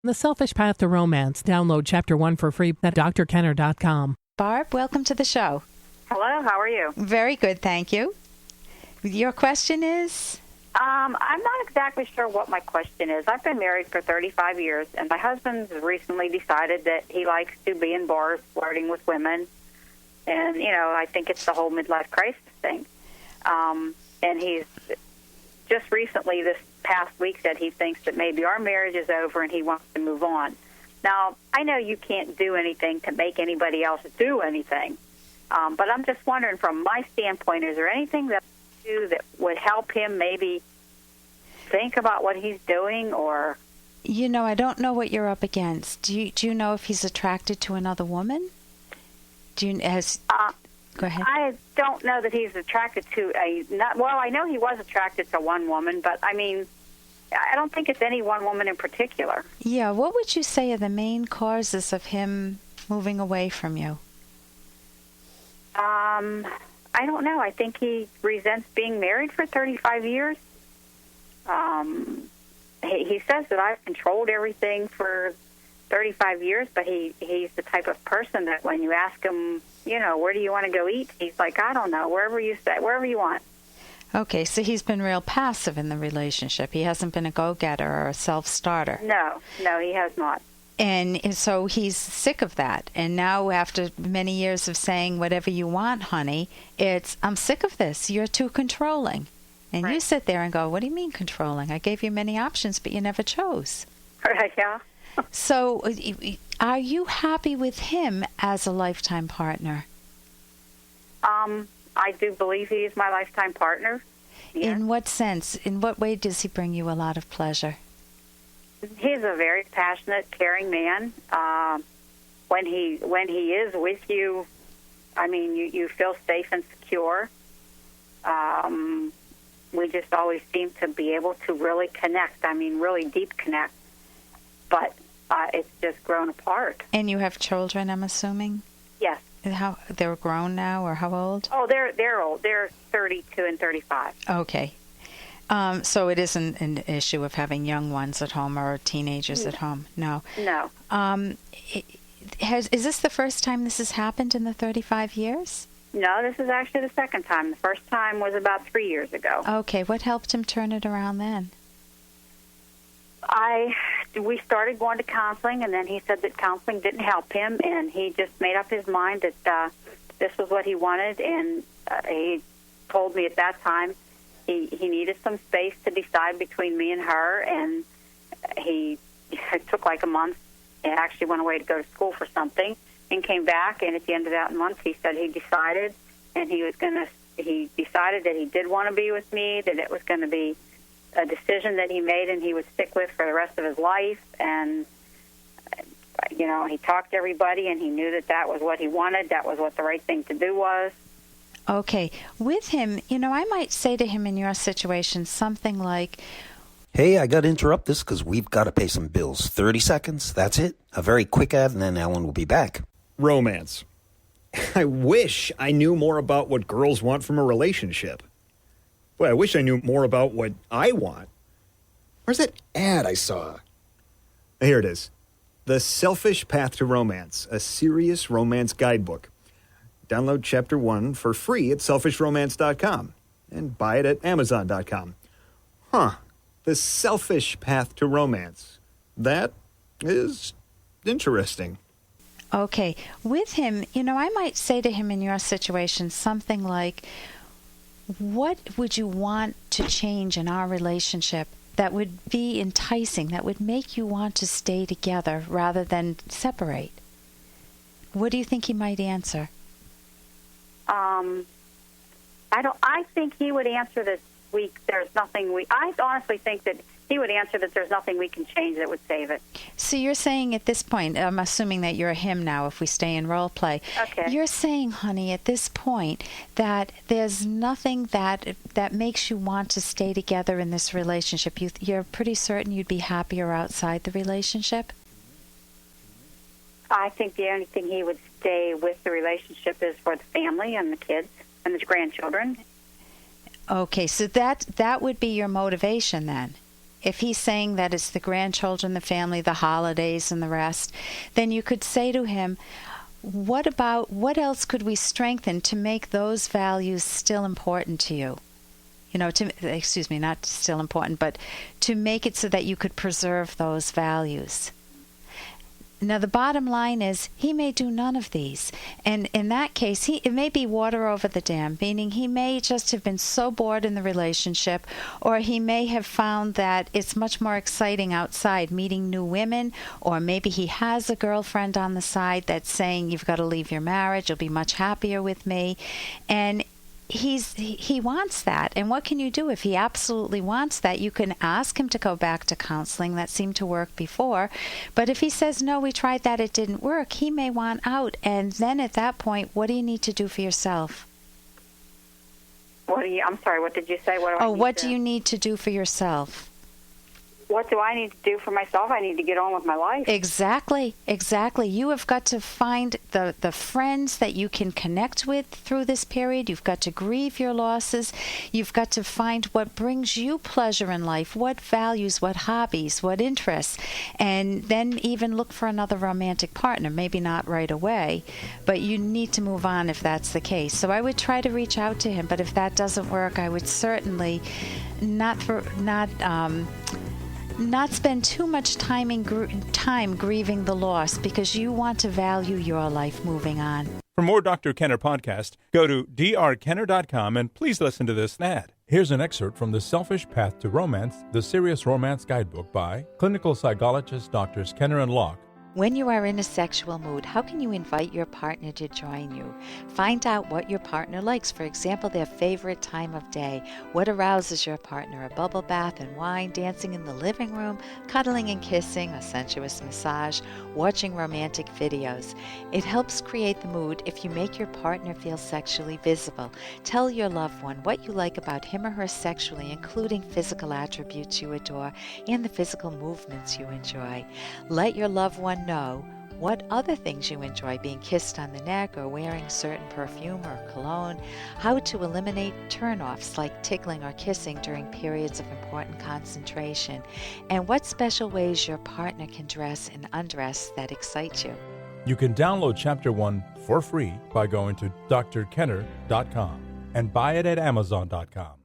The Selfish Path to Romance. Download Chapter 1 for free at drkenner.com. Barb, welcome to the show. Hello, how are you? Very good, thank you. Your question is? I'm not exactly sure what my question is. I've been married for 35 years, and my husband's recently decided that he likes to be in bars flirting with women. And, I think it's the whole midlife crisis thing. And he's just recently, this past week, said he thinks that maybe our marriage is over and he wants to move on. Now, I know you can't do anything to make anybody else do anything, but I'm just wondering, from my standpoint, is there anything that I do that would help him maybe think about what he's doing? Or I don't know what you're up against. Do you know if he's attracted to another woman? Go ahead. I don't know that he's attracted to I know he was attracted to one woman, but I don't think it's any one woman in particular. Yeah, what would you say are the main causes of him moving away from you? I don't know. I think he resents being married for 35 years. He says that I've controlled everything for 35 years, but he's the type of person that when you ask him, where do you want to go eat? He's like, I don't know, wherever you want. Okay, so he's been real passive in the relationship. He hasn't been a go-getter or a self-starter. No, he has not. And so he's sick of that. And now after many years of saying, whatever you want, honey, I'm sick of this. You're too controlling. And right. You sit there and go, what do you mean controlling? I gave you many options, but you never chose. Right, yeah. So are you happy with him as a lifetime partner? I do believe he is my lifetime partner. Yeah. In what sense? In what way does he bring you a lot of pleasure? He's a very passionate, caring man. When he is with you, you feel safe and secure. We just always seem to be able to really connect. Really deep connect. But it's just grown apart. And you have children, I'm assuming? Yes. How they're grown now, or how old? Oh, they're old. They're 32 and 35. Okay. So it isn't an issue of having young ones at home or teenagers at home. No. No. Is this the first time this has happened in the 35 years? No, this is actually the second time. The first time was about 3 years ago. Okay. What helped him turn it around then? We started going to counseling, and then he said that counseling didn't help him, and he just made up his mind that this was what he wanted, and he told me at that time he needed some space to decide between me and her, and it took like a month, and actually went away to go to school for something, and came back, and at the end of that month he said he decided, and he decided that he did want to be with me, that it was going to be a decision that he made and he would stick with for the rest of his life. And, he talked to everybody and he knew that was what he wanted. That was what the right thing to do was. Okay. With him, I might say to him in your situation something like, hey, I got to interrupt this because we've got to pay some bills. 30 seconds, that's it. A very quick ad, and then Ellen will be back. Romance. I wish I knew more about what girls want from a relationship. Boy, I wish I knew more about what I want. Where's that ad I saw? Here it is. The Selfish Path to Romance, a serious romance guidebook. Download Chapter 1 for free at selfishromance.com and buy it at amazon.com. The Selfish Path to Romance. That is interesting. Okay. With him, I might say to him in your situation something like, what would you want to change in our relationship that would be enticing, that would make you want to stay together rather than separate? What do you think he might answer? I think he would answer that I honestly think that he would answer that there's nothing we can change that would save it. So you're saying at this point, I'm assuming that you're him now if we stay in role play. Okay. You're saying, honey, at this point that there's nothing that makes you want to stay together in this relationship. You're pretty certain you'd be happier outside the relationship? I think the only thing he would stay with the relationship is for the family and the kids and the grandchildren. Okay, so that would be your motivation then. if he's saying that it's the grandchildren, the family, the holidays, and the rest, then you could say to him, what else could we strengthen to make those values still important to you? Not still important, but to make it so that you could preserve those values. Now, the bottom line is he may do none of these. And in that case, it may be water over the dam, meaning he may just have been so bored in the relationship, or he may have found that it's much more exciting outside, meeting new women, or maybe he has a girlfriend on the side that's saying, you've got to leave your marriage, you'll be much happier with me. And he wants that. And what can you do if he absolutely wants that? You can ask him to go back to counseling. That seemed to work before. But if he says, no, we tried that, it didn't work, he may want out. And then at that point, what do you need to do for yourself? I'm sorry, what did you say? What do you need to do for yourself? What do I need to do for myself? I need to get on with my life. Exactly. You have got to find the friends that you can connect with through this period. You've got to grieve your losses. You've got to find what brings you pleasure in life, what values, what hobbies, what interests, and then even look for another romantic partner. Maybe not right away, but you need to move on if that's the case. So I would try to reach out to him, but if that doesn't work, I would certainly not spend too much time grieving the loss, because you want to value your life moving on. For more Dr. Kenner podcast, go to drkenner.com and please listen to this ad. Here's an excerpt from The Selfish Path to Romance, the Serious Romance Guidebook by clinical psychologists Drs. Kenner and Locke. When you are in a sexual mood, how can you invite your partner to join you? Find out what your partner likes. For example, their favorite time of day. What arouses your partner? A bubble bath and wine, dancing in the living room, cuddling and kissing, a sensuous massage, watching romantic videos. It helps create the mood if you make your partner feel sexually visible. Tell your loved one what you like about him or her sexually, including physical attributes you adore and the physical movements you enjoy. Let your loved one know what other things you enjoy, being kissed on the neck or wearing certain perfume or cologne, how to eliminate turn-offs like tickling or kissing during periods of important concentration, and what special ways your partner can dress and undress that excite you. You can download Chapter 1 for free by going to drkenner.com and buy it at amazon.com.